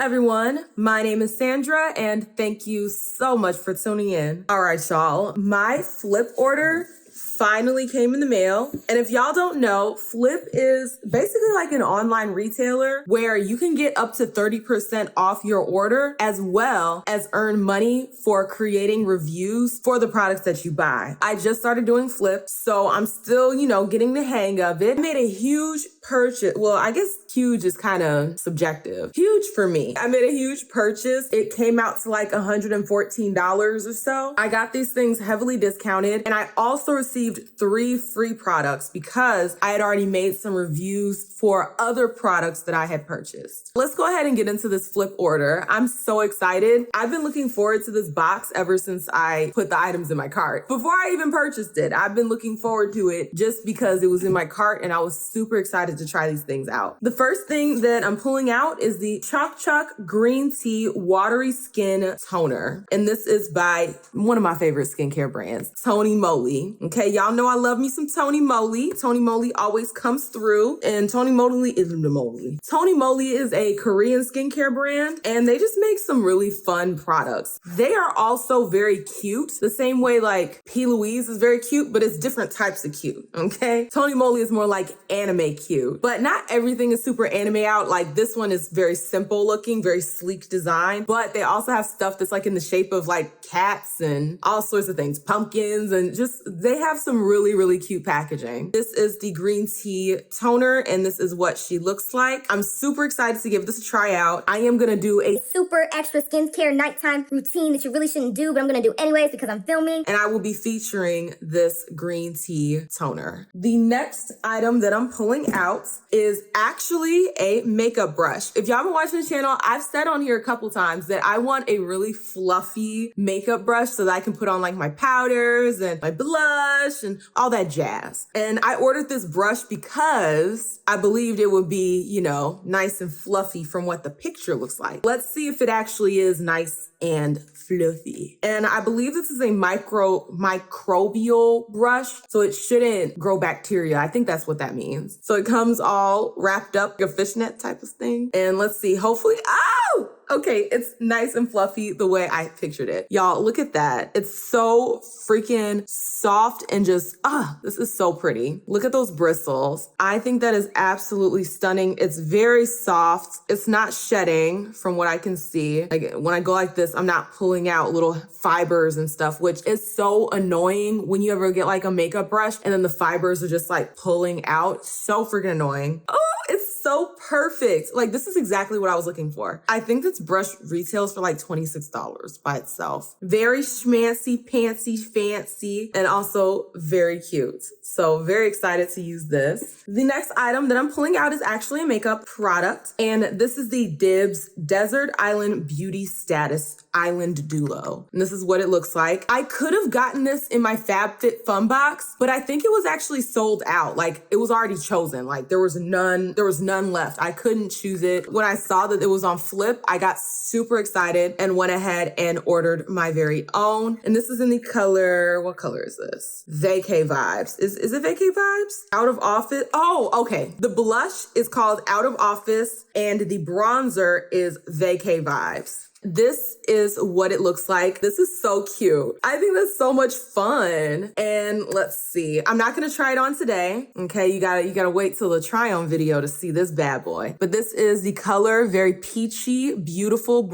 everyone, my name is Sandra and thank you so much for tuning in. All right, y'all, my Flip order finally came in the mail. And if y'all don't know, Flip is basically like an online retailer where you can get up to 30% off your order as well as earn money for creating reviews for the products that you buy. I just started doing Flip, so I'm still, getting the hang of it. I made a huge purchase. Well, I guess huge is kind of subjective. Huge for me. I made a huge purchase. It came out to like $114 or so. I got these things heavily discounted and I also received 3 free products because I had already made some reviews for other products that I had purchased. Let's go ahead and get into this Flip order. I'm so excited. I've been looking forward to this box ever since I put the items in my cart. Before I even purchased it, I've been looking forward to it just because it was in my cart and I was super excited to try these things out. The first thing that I'm pulling out is the Choc Choc Green Tea Watery Skin Toner. And this is by one of my favorite skincare brands, Tony Moly. Okay, y'all know I love me some Tony Moly. Tony Moly always comes through, and Tony Moly is the Moly. Tony Moly is a Korean skincare brand, and they just make some really fun products. They are also very cute, the same way like P. Louise is very cute, but it's different types of cute, okay? Tony Moly is more like anime cute, but not everything is super anime out. Like this one is very simple looking, very sleek design, but they also have stuff that's like in the shape of like cats and all sorts of things, pumpkins, and just, they have some really, really cute packaging. This is the green tea toner, and this is what she looks like. I'm super excited to give this a try out. I am gonna do a super extra skincare nighttime routine that you really shouldn't do, but I'm gonna do anyways because I'm filming. And I will be featuring this green tea toner. The next item that I'm pulling out is actually a makeup brush. If y'all been watching the channel, I've said on here a couple times that I want a really fluffy makeup brush so that I can put on like my powders and my blush and all that jazz. And I ordered this brush because I believed it would be, nice and fluffy from what the picture looks like. Let's see if it actually is nice and fluffy. And I believe this is a microbial brush, so it shouldn't grow bacteria. I think that's what that means. So it comes all wrapped up, like a fishnet type of thing. And let's see, hopefully, okay, it's nice and fluffy the way I pictured it. Y'all, look at that. It's so freaking soft and just, this is so pretty. Look at those bristles. I think that is absolutely stunning. It's very soft. It's not shedding from what I can see. Like when I go like this, I'm not pulling out little fibers and stuff, which is so annoying when you ever get like a makeup brush and then the fibers are just like pulling out. So freaking annoying. Oh, it's so perfect. Like this is exactly what I was looking for. I think this brush retails for like $26 by itself. Very schmancy, pantsy, fancy, and also very cute. So very excited to use this. The next item that I'm pulling out is actually a makeup product. And this is the Dibs Desert Island Beauty Status Island Duo. And this is what it looks like. I could have gotten this in my FabFitFun box, but I think it was actually sold out. Like it was already chosen. Like there was none left. I couldn't choose it. When I saw that it was on Flip, I got super excited and went ahead and ordered my very own. And this is in the color, what color is this? Vacay Vibes. Is it Vacay Vibes? Out of Office. Oh, okay. The blush is called Out of Office and the bronzer is Vacay Vibes. This is what it looks like. This is so cute. I think that's so much fun. And let's see. I'm not gonna try it on today. Okay, you gotta wait till the try on video to see this bad boy. But this is the color, very peachy, beautiful.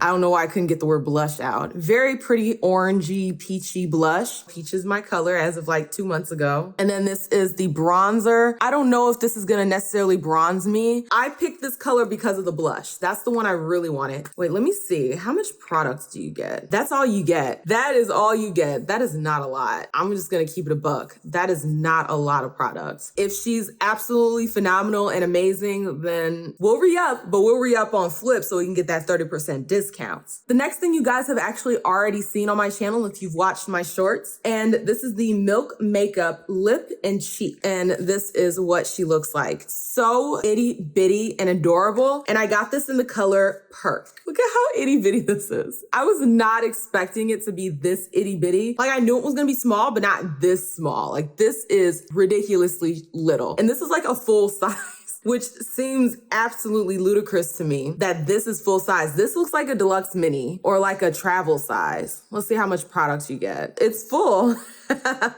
I don't know why I couldn't get the word blush out. Very pretty orangey, peachy blush. Peach is my color as of like 2 months ago. And then this is the bronzer. I don't know if this is gonna necessarily bronze me. I picked this color because of the blush. That's the one I really wanted. Wait, let me see. How much products do you get? That's all you get. That is all you get. That is not a lot. I'm just gonna keep it a buck. That is not a lot of products. If she's absolutely phenomenal and amazing, then we'll re-up, but we'll re-up on Flip so we can get that 30% discount. The next thing you guys have actually already seen on my channel if you've watched my shorts, and this is the Milk Makeup Lip and Cheek. And this is what she looks like. So itty bitty and adorable. And I got this in the color Perk. Look at how itty bitty this is. I was not expecting it to be this itty bitty. Like I knew it was gonna be small, but not this small. Like this is ridiculously little. And this is like a full size. which seems absolutely ludicrous to me that this is full size. This looks like a deluxe mini or like a travel size. Let's see how much product you get. It's full.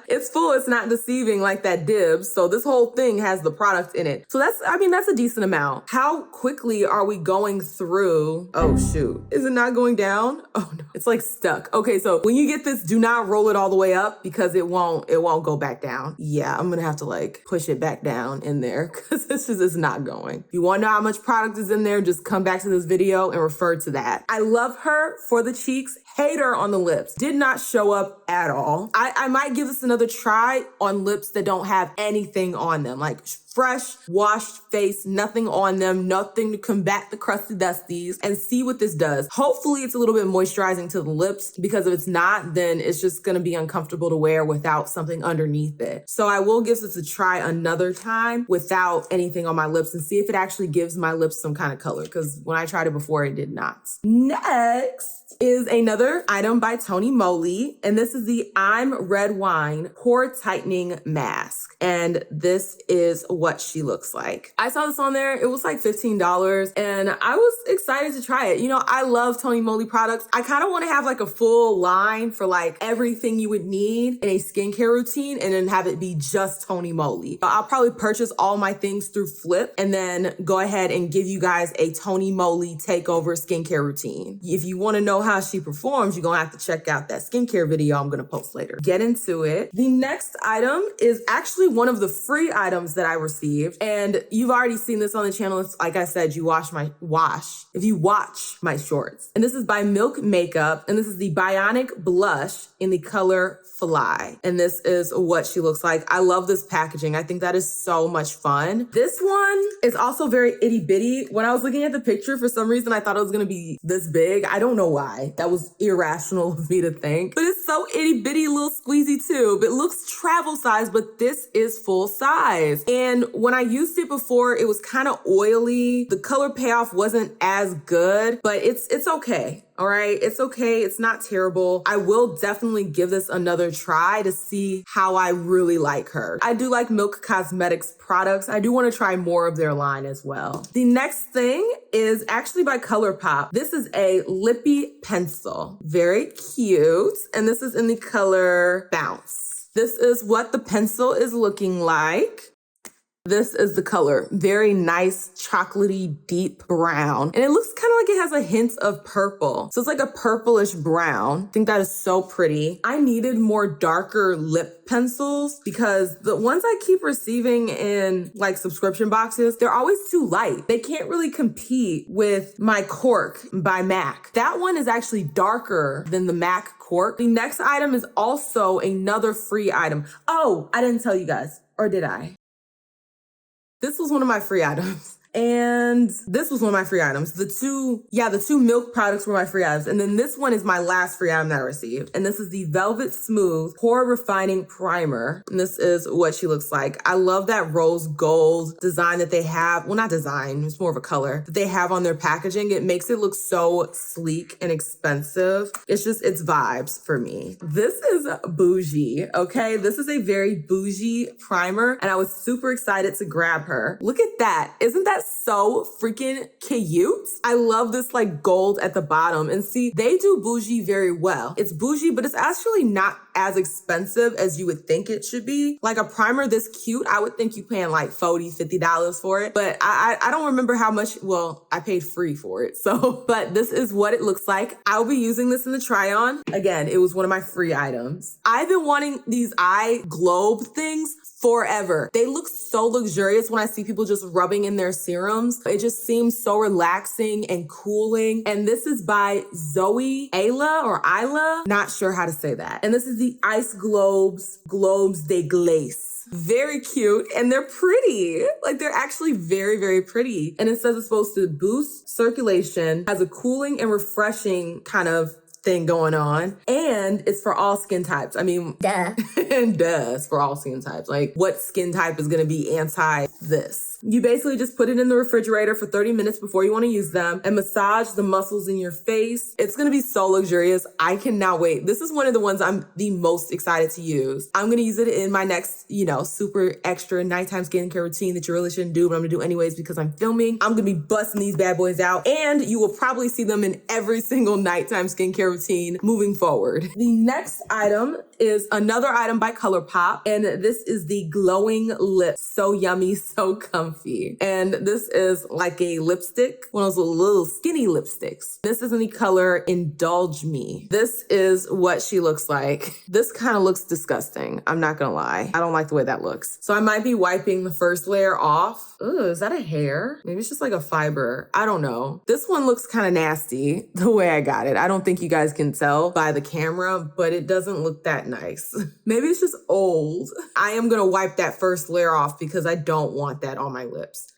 It's full. It's not deceiving like that Dibs. So this whole thing has the product in it. So that's a decent amount. How quickly are we going through? Oh shoot. Is it not going down? Oh no, it's like stuck. Okay, so when you get this, do not roll it all the way up because it won't go back down. Yeah, I'm gonna have to like push it back down in there because this just is not going. If you wanna know how much product is in there, just come back to this video and refer to that. I love her for the cheeks. Hate her on the lips. Did not show up at all. I might give this another try on lips that don't have anything on them, like fresh, washed face, nothing on them, nothing to combat the crusty dusties, and see what this does. Hopefully it's a little bit moisturizing to the lips, because if it's not, then it's just gonna be uncomfortable to wear without something underneath it. So I will give this a try another time without anything on my lips and see if it actually gives my lips some kind of color, because when I tried it before, it did not. Next is another item by Tony Moly, and this is the I'm Red Wine Pore Tightening Mask. And this is what she looks like. I saw this on there, it was like $15, and I was excited to try it. You know, I love Tony Moly products. I kind of want to have like a full line for like everything you would need in a skincare routine and then have it be just Tony Moly. I'll probably purchase all my things through Flip and then go ahead and give you guys a Tony Moly takeover skincare routine. If you want to know how she performs, you're gonna have to check out that skincare video I'm gonna post later. Get into it. The next item is actually one of the free items that I received, and you've already seen this on the channel. It's, like I said, if you watch my shorts. And this is by Milk Makeup, and this is the Bionic Blush in the color Fly. And this is what she looks like. I love this packaging. I think that is so much fun. This one is also very itty bitty. When I was looking at the picture, for some reason, I thought it was gonna be this big. I don't know why. That was irrational of me to think, but it's so itty bitty, little squeezy tube. It looks travel size, but this is full size. And when I used it before, it was kind of oily. The color payoff wasn't as good, but it's okay. All right, it's okay. It's not terrible. I will definitely give this another try to see how I really like her. I do like Milk Cosmetics products. I do want to try more of their line as well. The next thing is actually by ColourPop. This is a lippy pencil. Very cute. And this is in the color Bounce. This is what the pencil is looking like. This is the color. Very nice, chocolatey, deep brown. And it looks kind of like it has a hint of purple. So it's like a purplish brown. I think that is so pretty. I needed more darker lip pencils because the ones I keep receiving in like subscription boxes, they're always too light. They can't really compete with my Cork by MAC. That one is actually darker than the MAC Cork. The next item is also another free item. Oh, I didn't tell you guys, or did I? This was one of my free items. And this was one of my free items. The two milk products were my free items. And then this one is my last free item that I received. And this is the Velvet Smooth Pore Refining Primer. And this is what she looks like. I love that rose gold design that they have. Well, not design, it's more of a color that they have on their packaging. It makes it look so sleek and expensive. It's vibes for me. This is bougie, okay? This is a very bougie primer. And I was super excited to grab her. Look at that. Isn't that so freaking cute? I love this like gold at the bottom. And see, they do bougie very well. It's bougie, but it's actually not as expensive as you would think it should be. Like a primer this cute, I would think you paying like $40, $50 for it. But I don't remember how much, well, I paid free for it. So, but this is what it looks like. I'll be using this in the try on. Again, it was one of my free items. I've been wanting these eye globe things forever. They look so luxurious when I see people just rubbing in their serums. It just seems so relaxing and cooling. And this is by Zoe Ayla or Isla. Not sure how to say that. And this is the Ice Globes de Glace. Very cute, and they're pretty. Like, they're actually very, very pretty. And it says it's supposed to boost circulation, has a cooling and refreshing kind of thing going on. And it's for all skin types. I mean, duh. Duh, it's for all skin types. Like, what skin type is going to be anti this? You basically just put it in the refrigerator for 30 minutes before you want to use them and massage the muscles in your face. It's going to be so luxurious. I cannot wait. This is one of the ones I'm the most excited to use. I'm going to use it in my next, super extra nighttime skincare routine that you really shouldn't do, but I'm going to do anyways because I'm filming. I'm going to be busting these bad boys out, and you will probably see them in every single nighttime skincare routine moving forward. The next item is another item by ColourPop, and this is the Glowing Lips. So yummy, so comfy. And this is like a lipstick, one of those little skinny lipsticks. This is in the color Indulge Me. This is what she looks like. This kind of looks disgusting. I'm not gonna lie. I don't like the way that looks. So I might be wiping the first layer off. Ooh, is that a hair? Maybe it's just like a fiber. I don't know. This one looks kind of nasty the way I got it. I don't think you guys can tell by the camera, but it doesn't look that nice. Maybe it's just old. I am gonna wipe that first layer off because I don't want that on my lips.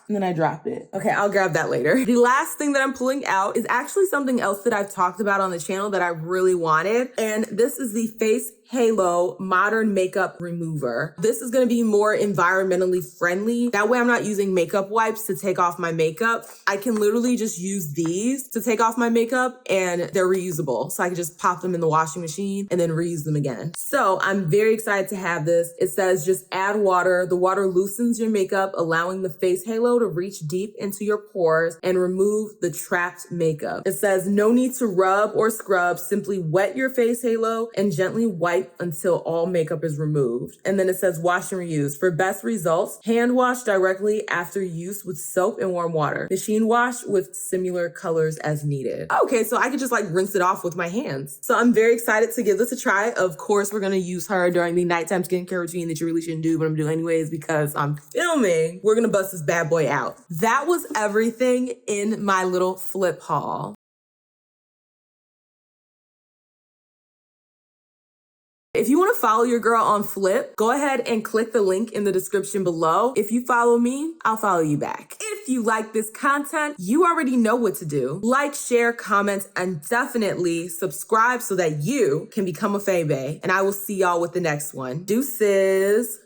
And then I drop it. Okay, I'll grab that later. The last thing that I'm pulling out is actually something else that I've talked about on the channel that I really wanted. And this is the Face Halo Modern Makeup Remover. This is gonna be more environmentally friendly. That way I'm not using makeup wipes to take off my makeup. I can literally just use these to take off my makeup, and they're reusable. So I can just pop them in the washing machine and then reuse them again. So I'm very excited to have this. It says just add water. The water loosens your makeup, allowing the face halo to reach deep into your pores and remove the trapped makeup. It says no need to rub or scrub. Simply wet your face halo and gently wipe until all makeup is removed. And then it says wash and reuse. For best results, hand wash directly after use with soap and warm water. Machine wash with similar colors as needed. Okay, so I could just like rinse it off with my hands. So I'm very excited to give this a try. Of course, we're gonna use her during the nighttime skincare routine that you really shouldn't do, but I'm doing anyways because I'm filming. We're gonna bust this bad boy out. That was everything in my little flip haul. If you want to follow your girl on Flip, go ahead and click the link in the description below. If you follow me, I'll follow you back. If you like this content, you already know what to do. Like, share, comment, and definitely subscribe so that you can become a Faye Bae. And I will see y'all with the next one. Deuces.